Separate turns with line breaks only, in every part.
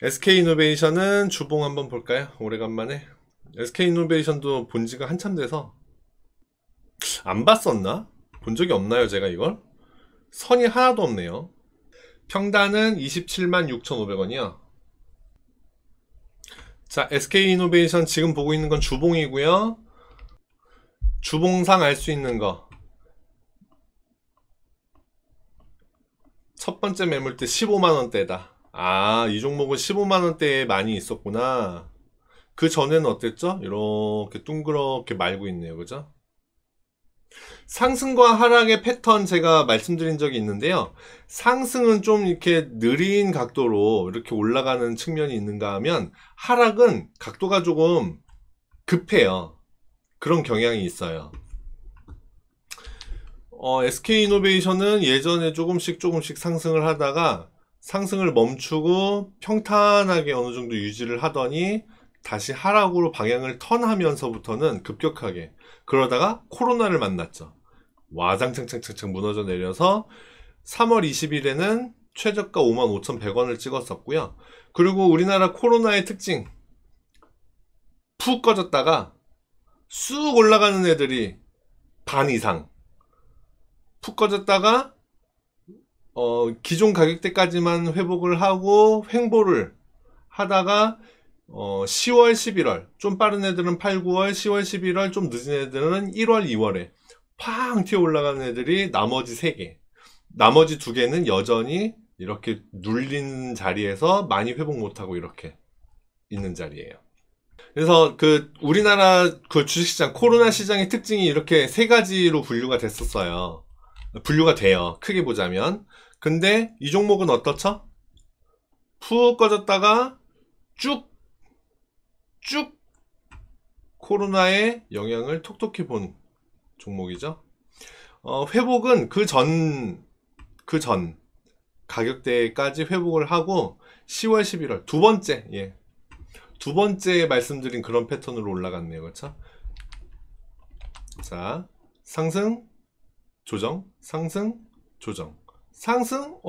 SK이노베이션은 주봉 한번 볼까요? 오래간만에. SK이노베이션도 본 지가 한참 돼서 안 봤었나? 본 적이 없나요, 제가 이걸? 선이 하나도 없네요. 평단은 27만 6,500원이요. 자, SK이노베이션 지금 보고 있는 건 주봉이고요. 주봉상 알 수 있는 거. 첫 번째 매물대 15만원대다. 아, 이 종목은 15만원대에 많이 있었구나. 그 전에는 어땠죠? 이렇게 둥그렇게 말고 있네요. 그죠? 상승과 하락의 패턴 제가 말씀드린 적이 있는데요. 상승은 좀 이렇게 느린 각도로 이렇게 올라가는 측면이 있는가 하면, 하락은 각도가 조금 급해요. 그런 경향이 있어요. SK이노베이션은 예전에 조금씩 상승을 하다가 상승을 멈추고 평탄하게 어느 정도 유지를 하더니 다시 하락으로 방향을 턴하면서부터는 급격하게, 그러다가 코로나를 만났죠. 와장창창창창 무너져 내려서 3월 20일에는 최저가 55,100원을 찍었었고요. 그리고 우리나라 코로나의 특징, 푹 꺼졌다가 쑥 올라가는 애들이 반 이상, 푹 꺼졌다가 기존 가격대까지만 회복을 하고 횡보를 하다가 10월, 11월, 좀 빠른 애들은 8, 9월, 10월, 11월, 좀 늦은 애들은 1월, 2월에 팡 튀어 올라가는 애들이 나머지 3개, 나머지 2개는 여전히 이렇게 눌린 자리에서 많이 회복 못하고 이렇게 있는 자리예요. 그래서 우리나라 주식시장, 코로나 시장의 특징이 이렇게 3가지로 분류가 됐었어요. 분류가 돼요. 크게 보자면. 근데 이 종목은 어떻죠? 푹 꺼졌다가 쭉 코로나의 영향을 톡톡히 본 종목이죠. 회복은 그 전 가격대까지 회복을 하고 10월, 11월 두 번째 말씀드린 그런 패턴으로 올라갔네요. 그렇죠? 자, 상승, 조정, 상승, 조정, 상승,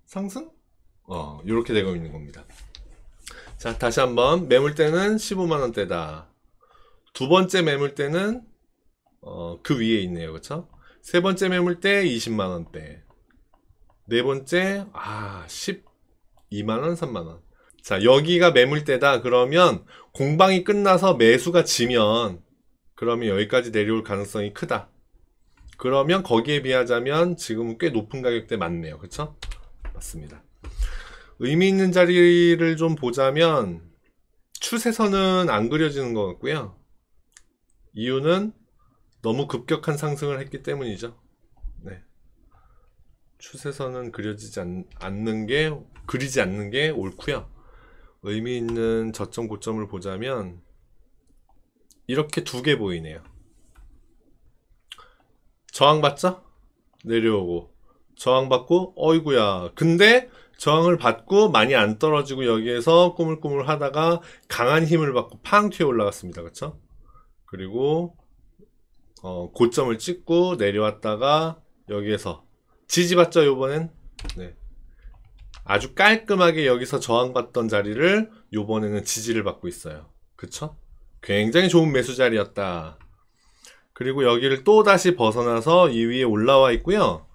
상승, 이렇게 되고 있는 겁니다. 자, 다시 한번 매물대는 15만원대다. 두 번째 매물대는 그 위에 있네요. 그쵸? 세 번째 매물대 20만원대. 네 번째 12만원, 3만원. 자, 여기가 매물대다. 그러면 공방이 끝나서 매수가 지면, 그러면 여기까지 내려올 가능성이 크다. 그러면 거기에 비하자면 지금은 꽤 높은 가격대 맞네요. 그쵸? 맞습니다. 의미 있는 자리를 좀 보자면 추세선은 안 그려지는 것 같고요. 이유는 너무 급격한 상승을 했기 때문이죠. 네. 추세선은 그리지 않는 게 옳고요. 의미 있는 저점 고점을 보자면 이렇게 2개 보이네요. 저항받죠? 내려오고 저항받고 어이구야. 근데 저항을 받고 많이 안 떨어지고 여기에서 꾸물꾸물 하다가 강한 힘을 받고 팡 튀어 올라갔습니다. 그쵸? 그리고 고점을 찍고 내려왔다가 여기에서 지지받죠. 요번엔. 네. 아주 깔끔하게 여기서 저항받던 자리를 요번에는 지지를 받고 있어요. 그쵸? 굉장히 좋은 매수 자리였다. 그리고 여기를 또 다시 벗어나서 이 위에 올라와 있고요.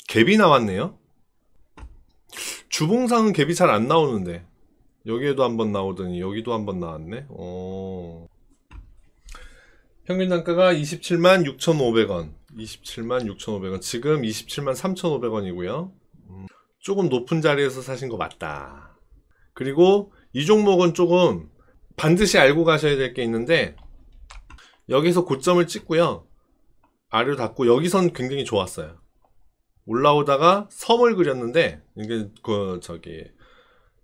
갭이 나왔네요. 주봉상은 갭이 잘 안 나오는데 여기에도 한번 나오더니 여기도 한번 나왔네. 평균 단가가 27만 6,500원. 27만 6,500원. 지금 27만 3,500원이고요. 조금 높은 자리에서 사신 거 맞다. 그리고 이 종목은 조금 반드시 알고 가셔야 될 게 있는데, 여기서 고점을 찍고요. 아래로 닫고 여기선 굉장히 좋았어요. 올라오다가 섬을 그렸는데, 이게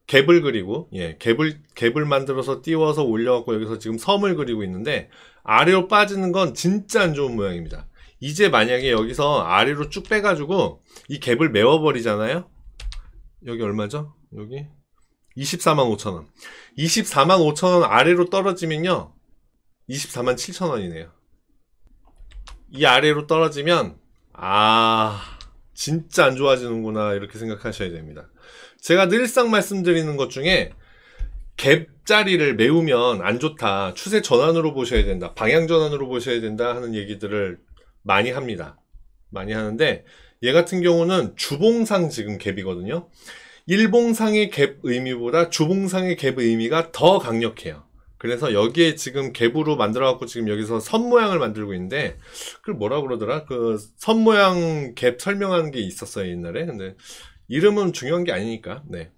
갭을 그리고, 갭을 만들어서 띄워서 올려갖고 여기서 지금 섬을 그리고 있는데, 아래로 빠지는 건 진짜 안 좋은 모양입니다. 이제 만약에 여기서 아래로 쭉 빼가지고 이 갭을 메워버리잖아요. 여기 얼마죠? 여기 24만 5천원. 24만 5천원 아래로 떨어지면요, 24만 7천원이네요. 이 아래로 떨어지면 진짜 안 좋아지는구나, 이렇게 생각하셔야 됩니다. 제가 늘상 말씀드리는 것 중에 갭 자리를 메우면 안 좋다. 추세 전환으로 보셔야 된다. 방향 전환으로 보셔야 된다 하는 얘기들을 많이 합니다. 많이 하는데 얘 같은 경우는 주봉상 지금 갭이거든요. 일봉상의 갭 의미보다 주봉상의 갭 의미가 더 강력해요. 그래서 여기에 지금 갭으로 만들어 갖고 지금 여기서 선 모양을 만들고 있는데 그걸 뭐라 그러더라? 그 선 모양 갭 설명하는 게 있었어요, 옛날에. 근데 이름은 중요한 게 아니니까. 네.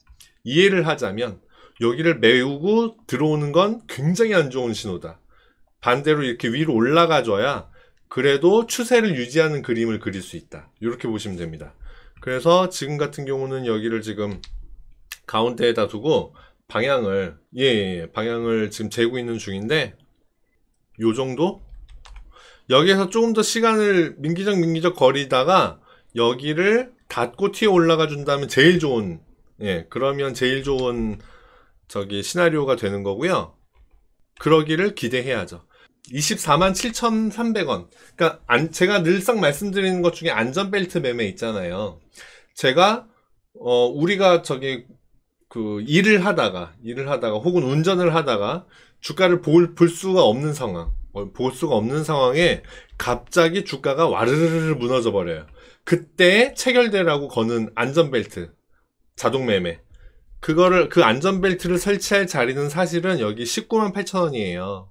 이해를 하자면 여기를 메우고 들어오는 건 굉장히 안 좋은 신호다. 반대로 이렇게 위로 올라가줘야 그래도 추세를 유지하는 그림을 그릴 수 있다. 이렇게 보시면 됩니다. 그래서 지금 같은 경우는 여기를 지금 가운데에다 두고 방향을 방향을 지금 재고 있는 중인데 요 정도? 여기에서 조금 더 시간을 민기적 거리다가 여기를 닫고 튀어 올라가 준다면 제일 좋은 그러면 제일 좋은 저기 시나리오가 되는 거고요. 그러기를 기대해야죠. 24만 7,300원. 그러니까 제가 늘상 말씀드리는 것 중에 안전벨트 매매 있잖아요. 제가 우리가 저기 그 일을 하다가 혹은 운전을 하다가 주가를 볼 수가 없는 상황에 갑자기 주가가 와르르르 무너져 버려요. 그때 체결되라고 거는 안전벨트 자동 매매. 그 안전벨트를 설치할 자리는 사실은 여기 19만 8천원이에요.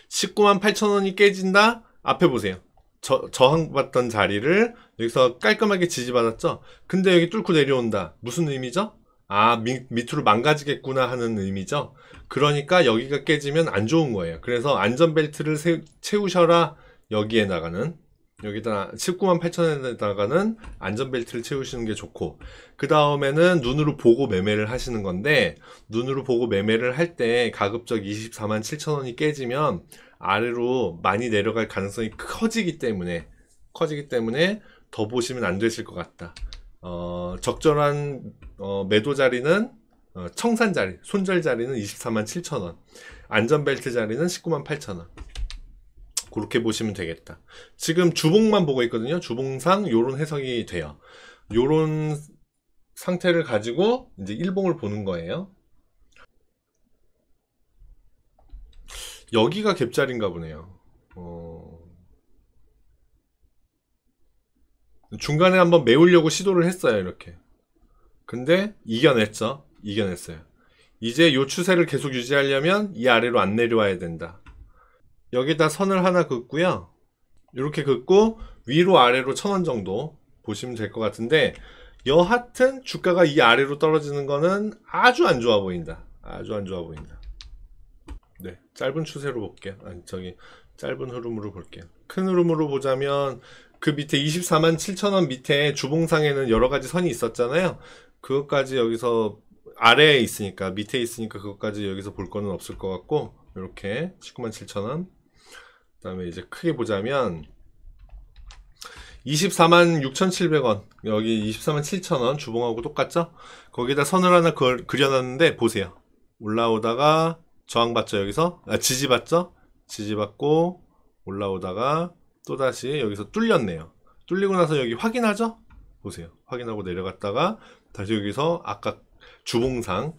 19만 8천원이 깨진다? 앞에 보세요. 저항받던 자리를 여기서 깔끔하게 지지받았죠? 근데 여기 뚫고 내려온다. 무슨 의미죠? 아, 밑으로 망가지겠구나 하는 의미죠? 그러니까 여기가 깨지면 안 좋은 거예요. 그래서 안전벨트를 채우셔라. 여기다 19만 8천원에다가는 안전벨트를 채우시는 게 좋고, 그 다음에는 눈으로 보고 매매를 하시는 건데, 눈으로 보고 매매를 할 때 가급적 24만 7천원이 깨지면 아래로 많이 내려갈 가능성이 커지기 때문에 더 보시면 안 되실 것 같다. 적절한 매도 자리는 청산 자리, 손절 자리는 24만 7천원, 안전벨트 자리는 19만 8천원. 그렇게 보시면 되겠다. 지금 주봉만 보고 있거든요. 주봉상 요런 해석이 돼요. 요런 상태를 가지고 이제 일봉을 보는 거예요. 여기가 갭자리인가 보네요. 중간에 한번 메우려고 시도를 했어요. 이렇게. 근데 이겨냈어요. 이제 요 추세를 계속 유지하려면 이 아래로 안 내려와야 된다. 여기다 선을 하나 긋고요. 이렇게 긋고 위로 아래로 1,000원 정도 보시면 될 것 같은데, 여하튼 주가가 이 아래로 떨어지는 거는 아주 안 좋아 보인다. 네, 짧은 추세로 볼게요. 짧은 흐름으로 볼게요. 큰 흐름으로 보자면 그 밑에 24만 7천원 밑에 주봉상에는 여러 가지 선이 있었잖아요. 그것까지 여기서 아래에 있으니까, 밑에 있으니까 그것까지 여기서 볼 거는 없을 것 같고, 이렇게 19만 7천원. 그 다음에 이제 크게 보자면 24만 6,700원, 여기 24만 7천원 주봉하고 똑같죠? 거기다 선을 하나 그려놨는데 보세요. 올라오다가 저항받죠. 여기서 지지받죠? 지지받고 올라오다가 또다시 여기서 뚫렸네요. 뚫리고 나서 여기 확인하죠? 보세요. 확인하고 내려갔다가 다시 여기서 아까 주봉상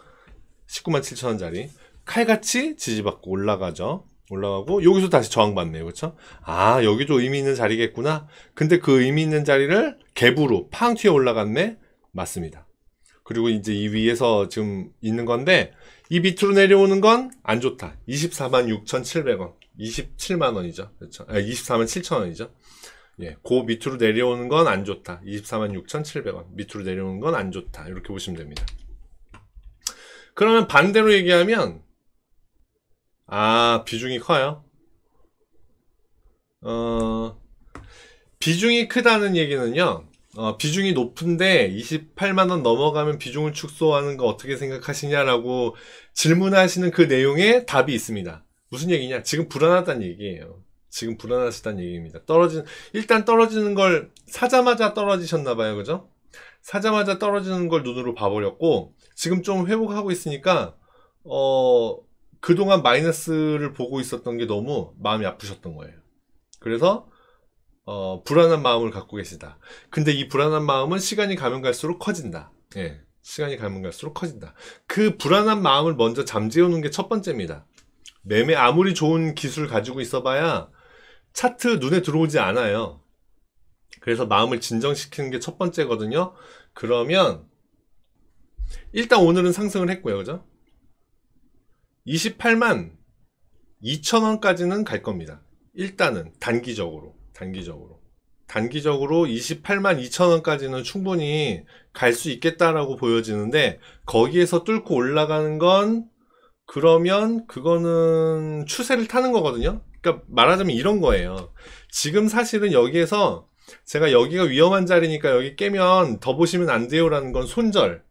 19만 7천원짜리 칼같이 지지받고 올라가죠. 올라가고 여기서 다시 저항받네요. 그렇죠? 아, 여기도 의미 있는 자리겠구나. 근데 그 의미 있는 자리를 갭으로 팡 튀어 올라갔네. 맞습니다. 그리고 이제 이 위에서 지금 있는 건데, 이 밑으로 내려오는 건 안 좋다. 24만 6,700원, 27만 원이죠. 그렇죠? 24만 7천원이죠. 예, 그 밑으로 내려오는 건 안 좋다. 24만 6,700원 밑으로 내려오는 건 안 좋다. 이렇게 보시면 됩니다. 그러면 반대로 얘기하면, 비중이 커요. 비중이 크다는 얘기는요, 비중이 높은데 28만원 넘어가면 비중을 축소하는 거 어떻게 생각하시냐라고 질문하시는 그 내용에 답이 있습니다. 무슨 얘기냐? 지금 불안하다는 얘기예요. 지금 불안하시다는 얘기입니다. 일단 떨어지는 걸 사자마자 떨어지셨나봐요. 그죠? 사자마자 떨어지는 걸 눈으로 봐버렸고, 지금 좀 회복하고 있으니까, 그동안 마이너스를 보고 있었던 게 너무 마음이 아프셨던 거예요. 그래서 불안한 마음을 갖고 계시다. 근데 이 불안한 마음은 시간이 가면 갈수록 커진다. 예, 시간이 가면 갈수록 커진다. 그 불안한 마음을 먼저 잠재우는 게 첫 번째입니다. 매매 아무리 좋은 기술 가지고 있어봐야 차트 눈에 들어오지 않아요. 그래서 마음을 진정시키는 게 첫 번째거든요. 그러면 일단 오늘은 상승을 했고요. 그죠? 28만 2천원까지는 갈 겁니다. 일단은 단기적으로 28만 2천원까지는 충분히 갈 수 있겠다라고 보여지는데, 거기에서 뚫고 올라가는 건 그러면 그거는 추세를 타는 거거든요. 그러니까 말하자면 이런 거예요. 지금 사실은 여기에서 제가 여기가 위험한 자리니까 여기 깨면 더 보시면 안 돼요라는 건 손절을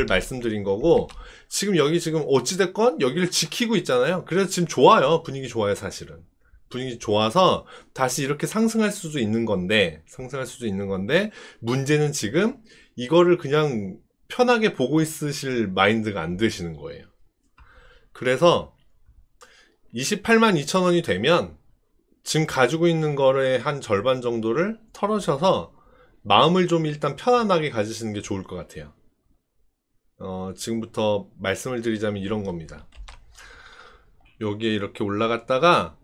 말씀드린 거고, 지금 여기 지금 어찌됐건 여기를 지키고 있잖아요. 그래서 지금 좋아요. 분위기 좋아요. 사실은 분위기 좋아서 다시 이렇게 상승할 수도 있는 건데, 문제는 지금 이거를 그냥 편하게 보고 있으실 마인드가 안 되시는 거예요. 그래서 28만 2천원이 되면 지금 가지고 있는 거에 한 절반 정도를 털으셔서 마음을 좀 일단 편안하게 가지시는 게 좋을 것 같아요. 지금부터 말씀을 드리자면 이런 겁니다. 여기에 이렇게 올라갔다가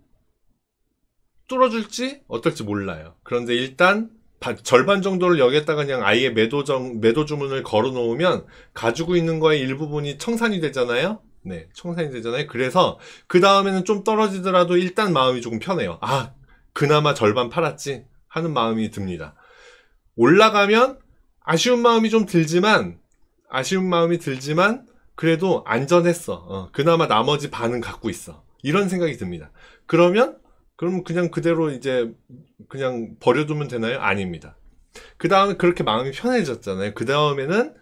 뚫어줄지 어떨지 몰라요. 그런데 일단 절반 정도를 여기에다가 그냥 아예 매도 주문을 걸어 놓으면 가지고 있는 거의 일부분이 청산이 되잖아요. 네, 청산이 되잖아요. 그래서 그 다음에는 좀 떨어지더라도 일단 마음이 조금 편해요. 아, 그나마 절반 팔았지 하는 마음이 듭니다. 올라가면 아쉬운 마음이 들지만 그래도 안전했어. 그나마 나머지 반은 갖고 있어. 이런 생각이 듭니다. 그럼 그냥 그대로 이제 그냥 버려두면 되나요? 아닙니다. 그 다음에 그렇게 마음이 편해졌잖아요. 그 다음에는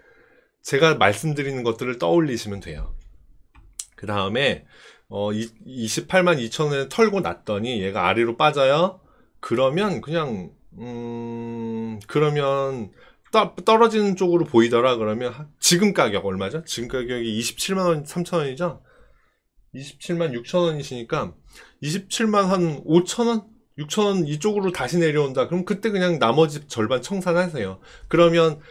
제가 말씀드리는 것들을 떠올리시면 돼요. 그 다음에 28만 2천원에 털고 났더니 얘가 아래로 빠져요. 그러면 그냥 그러면 떨어지는 쪽으로 보이더라. 그러면 지금 가격 얼마죠? 지금 가격이 27만 3천원이죠? 27만 6천원이시니까 27만 한 5천원? 6천원 이쪽으로 다시 내려온다. 그럼 그때 그냥 나머지 절반 청산하세요. 그러면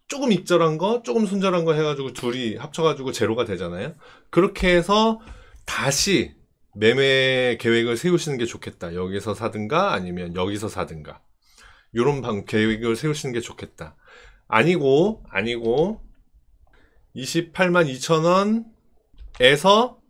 조금 익절한 거, 조금 손절한 거 해가지고 둘이 합쳐가지고 제로가 되잖아요. 그렇게 해서 다시 매매 계획을 세우시는 게 좋겠다. 여기서 사든가 아니면 여기서 사든가. 요런 계획을 세우시는 게 좋겠다. 아니고 28만 2천원에서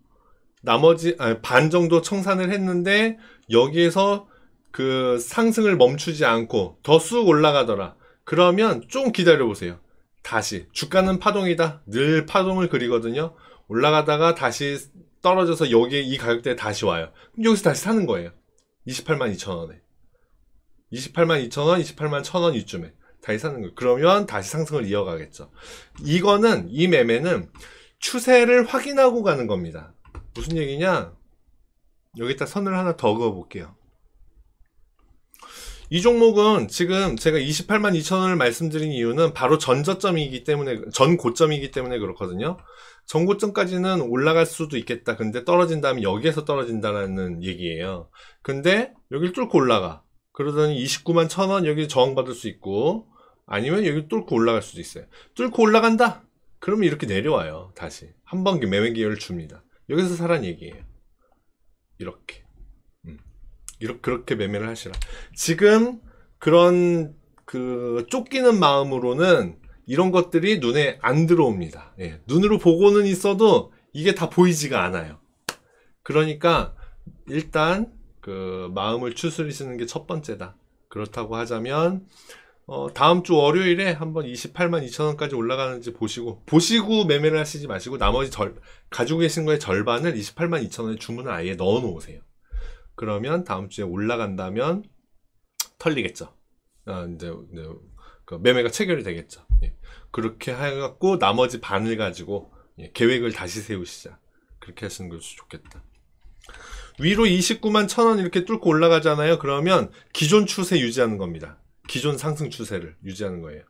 나머지 반 정도 청산을 했는데 여기에서 그 상승을 멈추지 않고 더 쑥 올라가더라. 그러면 좀 기다려 보세요. 다시 주가는 파동이다. 늘 파동을 그리거든요. 올라가다가 다시 떨어져서 여기에 이 가격대에 다시 와요. 그럼 여기서 다시 사는 거예요. 28만 2천원에 28만 2천원, 28만 1천원 이쯤에 다시 사는 거예요. 그러면 다시 상승을 이어가겠죠. 이 매매는 추세를 확인하고 가는 겁니다. 무슨 얘기냐? 여기다 선을 하나 더 그어 볼게요. 이 종목은 지금 제가 28만 2천원을 말씀드린 이유는 바로 전 고점이기 때문에 그렇거든요. 전 고점까지는 올라갈 수도 있겠다. 근데 떨어진 다음에 여기에서 떨어진다는 얘기예요. 근데 여기를 뚫고 올라가. 그러더니 29만 1천원 여기 저항받을 수 있고, 아니면 여기 뚫고 올라갈 수도 있어요. 뚫고 올라간다? 그러면 이렇게 내려와요. 다시 한 번 매매 기회를 줍니다. 여기서 사란 얘기예요. 그렇게 매매를 하시라. 지금 그런 쫓기는 마음으로는 이런 것들이 눈에 안 들어옵니다. 예, 눈으로 보고는 있어도 이게 다 보이지가 않아요. 그러니까 일단 마음을 추스리시는 게 첫 번째다. 그렇다고 하자면 다음 주 월요일에 한번 28만 2천원까지 올라가는지 보시고 매매를 하시지 마시고 나머지 가지고 계신 거의 절반을 28만 2천원에 주문을 아예 넣어 놓으세요. 그러면 다음 주에 올라간다면 털리겠죠. 이제 매매가 체결이 되겠죠. 예. 그렇게 해갖고 나머지 반을 가지고 계획을 다시 세우시자. 그렇게 하시는 것이 좋겠다. 위로 29만 1천원 이렇게 뚫고 올라가잖아요. 그러면 기존 추세 유지하는 겁니다. 기존 상승 추세를 유지하는 거예요.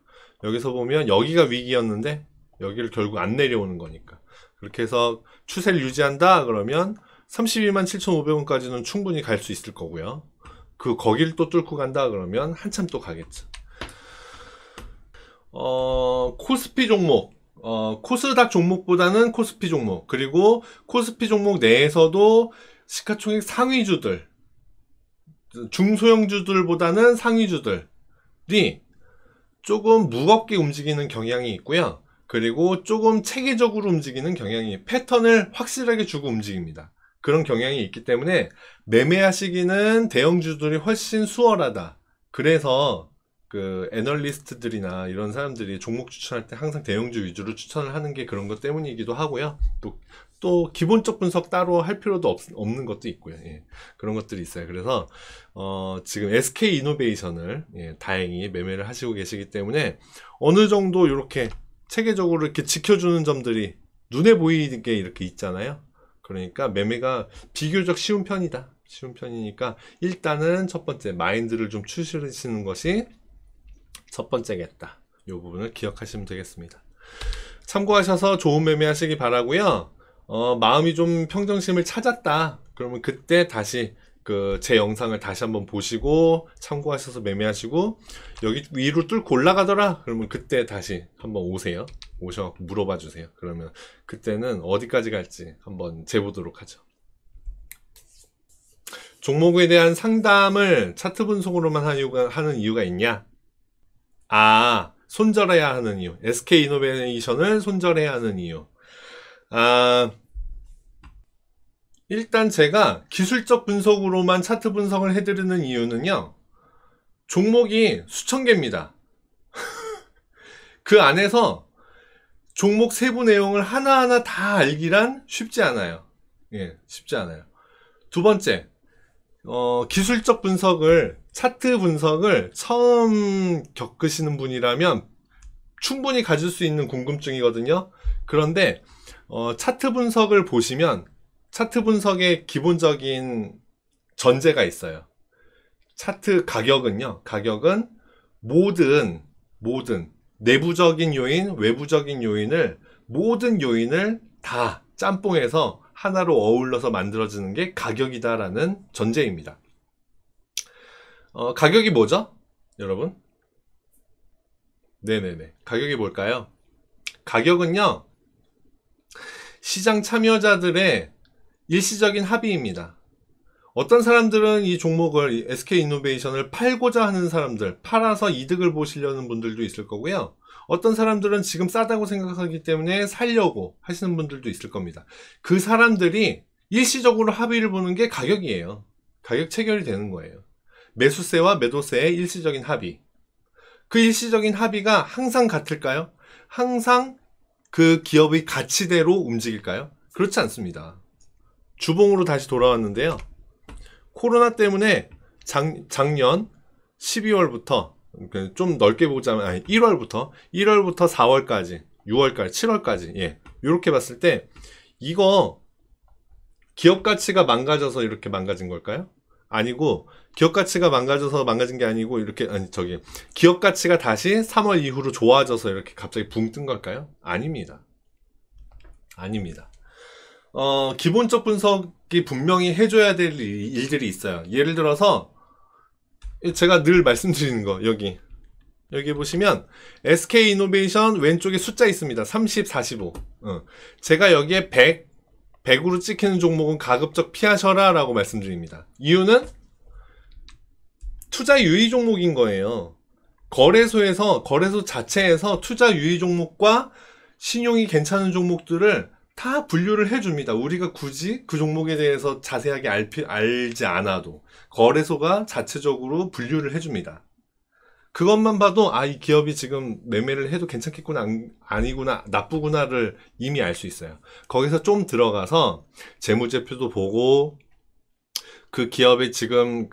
여기서 보면 여기가 위기였는데 여기를 결국 안 내려오는 거니까. 그렇게 해서 추세를 유지한다 그러면 32만 7,500원까지는 충분히 갈 수 있을 거고요. 거기를 또 뚫고 간다 그러면 한참 또 가겠죠. 코스피 종목 코스닥 종목보다는 코스피 종목, 그리고 코스피 종목 내에서도 시가총액 상위주들, 중소형주들보다는 상위주들이 조금 무겁게 움직이는 경향이 있고요. 그리고 조금 체계적으로 움직이는 경향이, 패턴을 확실하게 주고 움직입니다. 그런 경향이 있기 때문에 매매하시기는 대형주들이 훨씬 수월하다. 그래서 그 애널리스트들이나 이런 사람들이 종목 추천할 때 항상 대형주 위주로 추천을 하는 게 그런 것 때문이기도 하고요. 또 기본적 분석 따로 할 필요도 없는 것도 있고요. 예, 그런 것들이 있어요. 그래서 지금 SK 이노베이션을 다행히 매매를 하시고 계시기 때문에 어느 정도 이렇게 체계적으로 이렇게 지켜주는 점들이 눈에 보이게 이렇게 있잖아요. 그러니까 매매가 비교적 쉬운 편이다. 쉬운 편이니까 일단은 첫 번째 마인드를 좀 추스르시는 것이 첫 번째겠다. 이 부분을 기억하시면 되겠습니다. 참고하셔서 좋은 매매 하시기 바라고요. 마음이 좀 평정심을 찾았다. 그러면 그때 다시 제 영상을 다시 한번 보시고 참고하셔서 매매하시고, 여기 위로 뚫고 올라가더라. 그러면 그때 다시 한번 오세요. 오셔서 물어봐 주세요. 그러면 그때는 어디까지 갈지 한번 재보도록 하죠. 종목에 대한 상담을 차트 분석으로만 하는 이유가 있냐? 손절해야 하는 이유. SK 이노베이션을 손절해야 하는 이유. 일단 제가 기술적 분석으로만 차트 분석을 해드리는 이유는요, 종목이 수천 개입니다. 그 안에서 종목 세부 내용을 하나하나 다 알기란 쉽지 않아요. 예, 쉽지 않아요. 두 번째, 기술적 분석을, 차트 분석을 처음 겪으시는 분이라면 충분히 가질 수 있는 궁금증이거든요. 그런데 차트 분석을 보시면 차트 분석의 기본적인 전제가 있어요. 차트 가격은 모든 내부적인 요인, 외부적인 요인을, 모든 요인을 다 짬뽕해서 하나로 어울러서 만들어지는 게 가격이다라는 전제입니다. 가격이 뭐죠? 여러분? 네네네. 가격이 뭘까요? 가격은요, 시장 참여자들의 일시적인 합의입니다. 어떤 사람들은 이 종목을, SK 이노베이션을 팔고자 하는 사람들, 팔아서 이득을 보시려는 분들도 있을 거고요. 어떤 사람들은 지금 싸다고 생각하기 때문에 살려고 하시는 분들도 있을 겁니다. 그 사람들이 일시적으로 합의를 보는 게 가격이에요. 가격 체결이 되는 거예요. 매수세와 매도세의 일시적인 합의. 그 일시적인 합의가 항상 같을까요? 항상 그 기업의 가치대로 움직일까요? 그렇지 않습니다. 주봉으로 다시 돌아왔는데요. 코로나 때문에 작년 12월부터, 좀 넓게 보자면 1월부터 4월까지, 6월까지, 7월까지, 이렇게 봤을 때 이거 기업 가치가 망가져서 이렇게 망가진 걸까요? 아니고, 기업 가치가 망가져서 망가진 게 아니고, 기업 가치가 다시 3월 이후로 좋아져서 이렇게 갑자기 붕 뜬 걸까요? 아닙니다. 기본적 분석이 분명히 해줘야 될 일들이 있어요. 예를 들어서, 제가 늘 말씀드리는 거, 여기 보시면, SK 이노베이션 왼쪽에 숫자 있습니다. 30, 45. 제가 여기에 100으로 찍히는 종목은 가급적 피하셔라 라고 말씀드립니다. 이유는 투자 유의 종목인 거예요. 거래소 자체에서 투자 유의 종목과 신용이 괜찮은 종목들을 다 분류를 해줍니다. 우리가 굳이 그 종목에 대해서 자세하게 알지 않아도 거래소가 자체적으로 분류를 해줍니다. 그것만 봐도 이 기업이 지금 매매를 해도 괜찮겠구나, 아니구나, 나쁘구나를 이미 알 수 있어요. 거기서 좀 들어가서 재무제표도 보고, 그 기업이 지금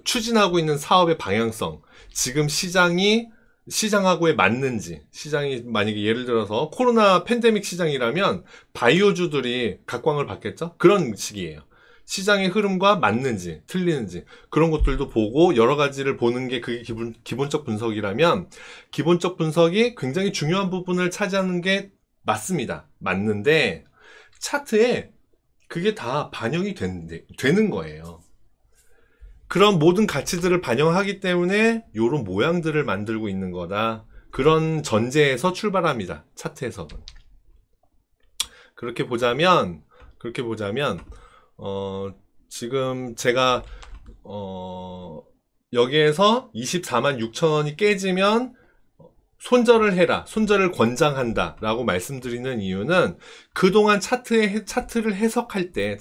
추진하고 있는 사업의 방향성, 지금 시장하고에 맞는지, 시장이 만약에 예를 들어서 코로나 팬데믹 시장이라면 바이오주들이 각광을 받겠죠? 그런 식이에요. 시장의 흐름과 맞는지 틀리는지 그런 것들도 보고 여러 가지를 보는 게 그게 기본적 분석이라면, 기본적 분석이 굉장히 중요한 부분을 차지하는 게 맞는데 차트에 그게 다 반영이 되는 거예요. 그런 모든 가치들을 반영하기 때문에 요런 모양들을 만들고 있는 거다. 그런 전제에서 출발합니다. 차트 해석은. 그렇게 보자면, 지금 제가, 여기에서 24만 6천 원이 깨지면 손절을 해라. 손절을 권장한다. 라고 말씀드리는 이유는 그동안 차트를 해석할 때,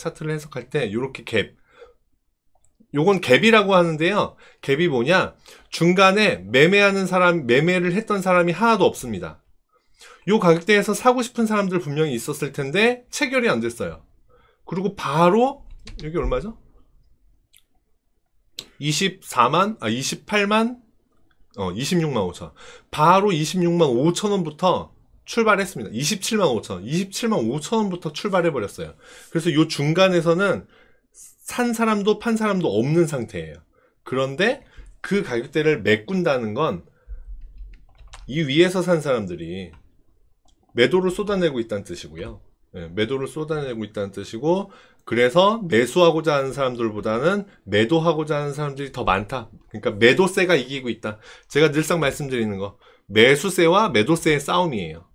요렇게 갭. 요건 갭이라고 하는데요. 갭이 뭐냐? 중간에 매매를 했던 사람이 하나도 없습니다. 요 가격대에서 사고 싶은 사람들 분명히 있었을 텐데 체결이 안 됐어요. 그리고 바로 여기 얼마죠? 28만 26만 5천. 바로 26만 5천 원부터 출발했습니다. 27만 5천 원부터 출발해 버렸어요. 그래서 요 중간에서는 산 사람도 판 사람도 없는 상태예요. 그런데 그 가격대를 메꾼다는 건 이 위에서 산 사람들이 매도를 쏟아내고 있다는 뜻이고요. 네, 매도를 쏟아내고 있다는 뜻이고, 그래서 매수하고자 하는 사람들보다는 매도하고자 하는 사람들이 더 많다. 그러니까 매도세가 이기고 있다. 제가 늘상 말씀드리는 거, 매수세와 매도세의 싸움이에요.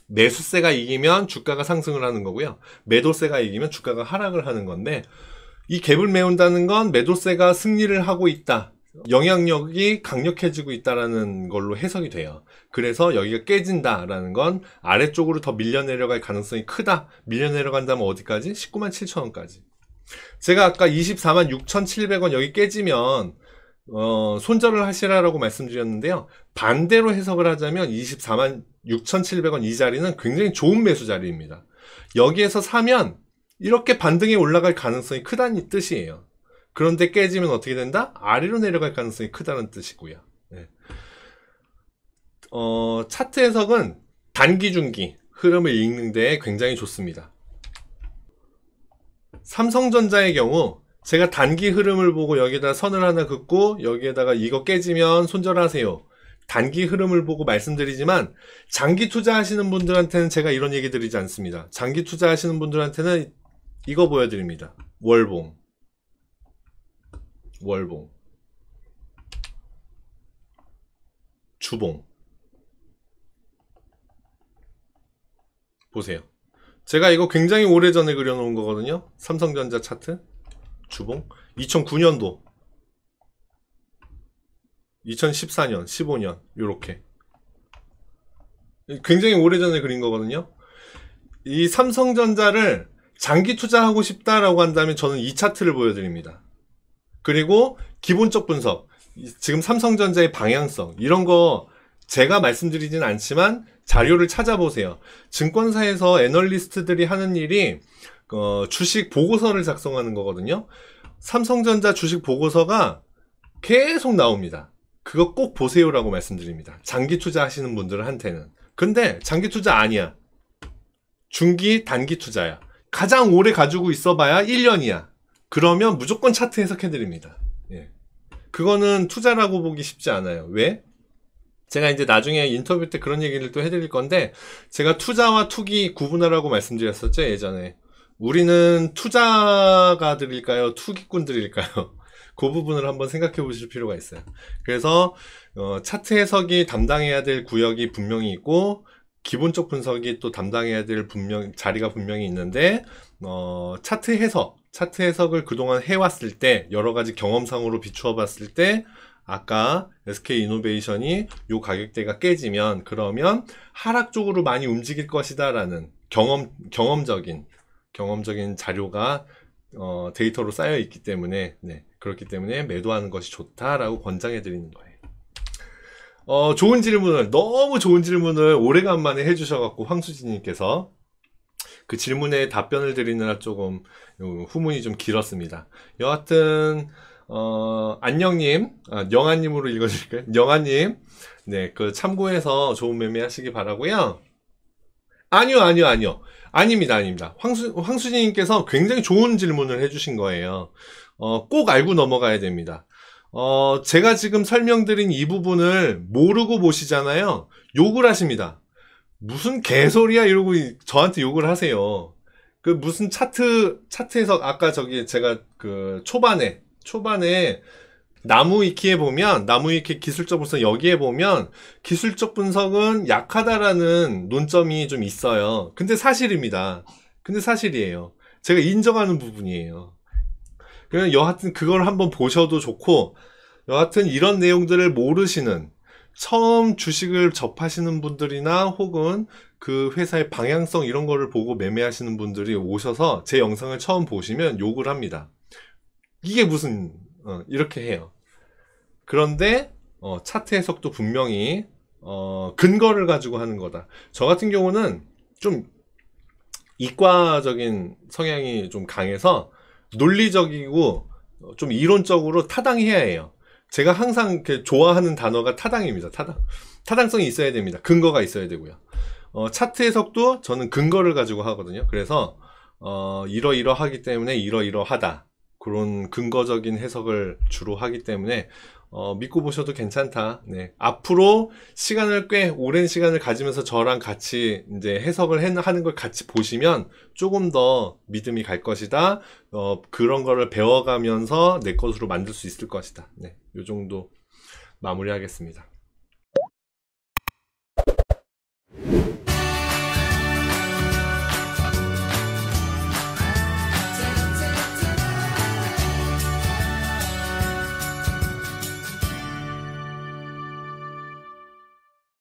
매수세가 이기면 주가가 상승을 하는 거고요. 매도세가 이기면 주가가 하락을 하는 건데, 이 갭을 메운다는 건 매도세가 승리를 하고 있다. 영향력이 강력해지고 있다라는 걸로 해석이 돼요. 그래서 여기가 깨진다라는 건 아래쪽으로 더 밀려 내려갈 가능성이 크다. 밀려 내려간다면 어디까지? 19만 7천 원까지. 제가 아까 24만 6,700원 여기 깨지면 손절을 하시라라고 말씀드렸는데요. 반대로 해석을 하자면 24만 6,700원 이 자리는 굉장히 좋은 매수 자리입니다. 여기에서 사면 이렇게 반등에 올라갈 가능성이 크다는 뜻이에요. 그런데 깨지면 어떻게 된다? 아래로 내려갈 가능성이 크다는 뜻이고요. 네. 차트 해석은 단기, 중기 흐름을 읽는 데 굉장히 좋습니다. 삼성전자의 경우 제가 단기 흐름을 보고 여기다 선을 하나 긋고 여기에다가 이거 깨지면 손절하세요. 단기 흐름을 보고 말씀드리지만 장기 투자하시는 분들한테는 제가 이런 얘기 드리지 않습니다. 장기 투자하시는 분들한테는 이거 보여드립니다. 월봉. 주봉. 보세요. 제가 이거 굉장히 오래전에 그려놓은 거거든요. 삼성전자 차트. 주봉. 2009년도. 2014년, 15년. 요렇게. 굉장히 오래전에 그린 거거든요. 이 삼성전자를 장기 투자하고 싶다라고 한다면 저는 이 차트를 보여드립니다. 그리고 기본적 분석, 지금 삼성전자의 방향성, 이런 거 제가 말씀드리진 않지만 자료를 찾아보세요. 증권사에서 애널리스트들이 하는 일이 주식 보고서를 작성하는 거거든요. 삼성전자 주식 보고서가 계속 나옵니다. 그거 꼭 보세요라고 말씀드립니다. 장기 투자하시는 분들한테는. 근데 장기 투자 아니야. 중기, 단기 투자야. 가장 오래 가지고 있어봐야 1년이야. 그러면 무조건 차트 해석해드립니다. 예. 그거는 투자라고 보기 쉽지 않아요. 왜? 제가 이제 나중에 인터뷰 때 그런 얘기를 또 해드릴 건데, 제가 투자와 투기 구분하라고 말씀드렸었죠, 예전에. 우리는 투자가들일까요? 투기꾼들일까요? 그 부분을 한번 생각해 보실 필요가 있어요. 그래서 차트 해석이 담당해야 될 구역이 분명히 있고, 기본적 분석이 또 담당해야 될 자리가 분명히 있는데, 차트 해석을 그동안 해왔을 때, 여러 가지 경험상으로 비추어 봤을 때, 아까 SK이노베이션이 요 가격대가 깨지면, 그러면 하락 쪽으로 많이 움직일 것이다라는 경험적인 자료가 데이터로 쌓여 있기 때문에, 네, 그렇기 때문에 매도하는 것이 좋다라고 권장해 드리는 거예요. 너무 좋은 질문을 오래간만에 해주셔갖고, 황수진님께서 그 질문에 답변을 드리느라 조금 후문이 좀 길었습니다. 여하튼, 안녕님, 영아님으로 읽어줄까요? 영아님, 네, 그 참고해서 좋은 매매 하시기 바라고요. 아니요. 아닙니다. 황수진님께서 굉장히 좋은 질문을 해주신 거예요. 꼭 알고 넘어가야 됩니다. 제가 지금 설명드린 이 부분을 모르고 보시잖아요. 욕을 하십니다. 무슨 개소리야 이러고 저한테 욕을 하세요. 그 무슨 차트에서 아까 제가 그 초반에 나무위키에 보면, 나무위키 기술적 분석 여기에 보면, 기술적 분석은 약하다라는 논점이 좀 있어요. 근데 사실입니다. 근데 사실이에요. 제가 인정하는 부분이에요. 그냥 여하튼 그걸 한번 보셔도 좋고, 여하튼 이런 내용들을 모르시는, 처음 주식을 접하시는 분들이나 혹은 그 회사의 방향성 이런 거를 보고 매매하시는 분들이 오셔서 제 영상을 처음 보시면 욕을 합니다. 이게 무슨 이렇게 해요. 그런데 차트 해석도 분명히 근거를 가지고 하는 거다. 저 같은 경우는 좀 이과적인 성향이 좀 강해서 논리적이고 좀 이론적으로 타당해야 해요. 제가 항상 이렇게 좋아하는 단어가 타당입니다. 타당성이 있어야 됩니다. 근거가 있어야 되고요. 차트 해석도 저는 근거를 가지고 하거든요. 그래서 이러이러하기 때문에 이러이러하다. 그런 근거적인 해석을 주로 하기 때문에 믿고 보셔도 괜찮다. 네. 앞으로 시간을 꽤 오랜 시간을 가지면서 저랑 같이 이제 해석을 하는 걸 같이 보시면 조금 더 믿음이 갈 것이다. 그런 거를 배워가면서 내 것으로 만들 수 있을 것이다. 네. 요 정도 마무리하겠습니다.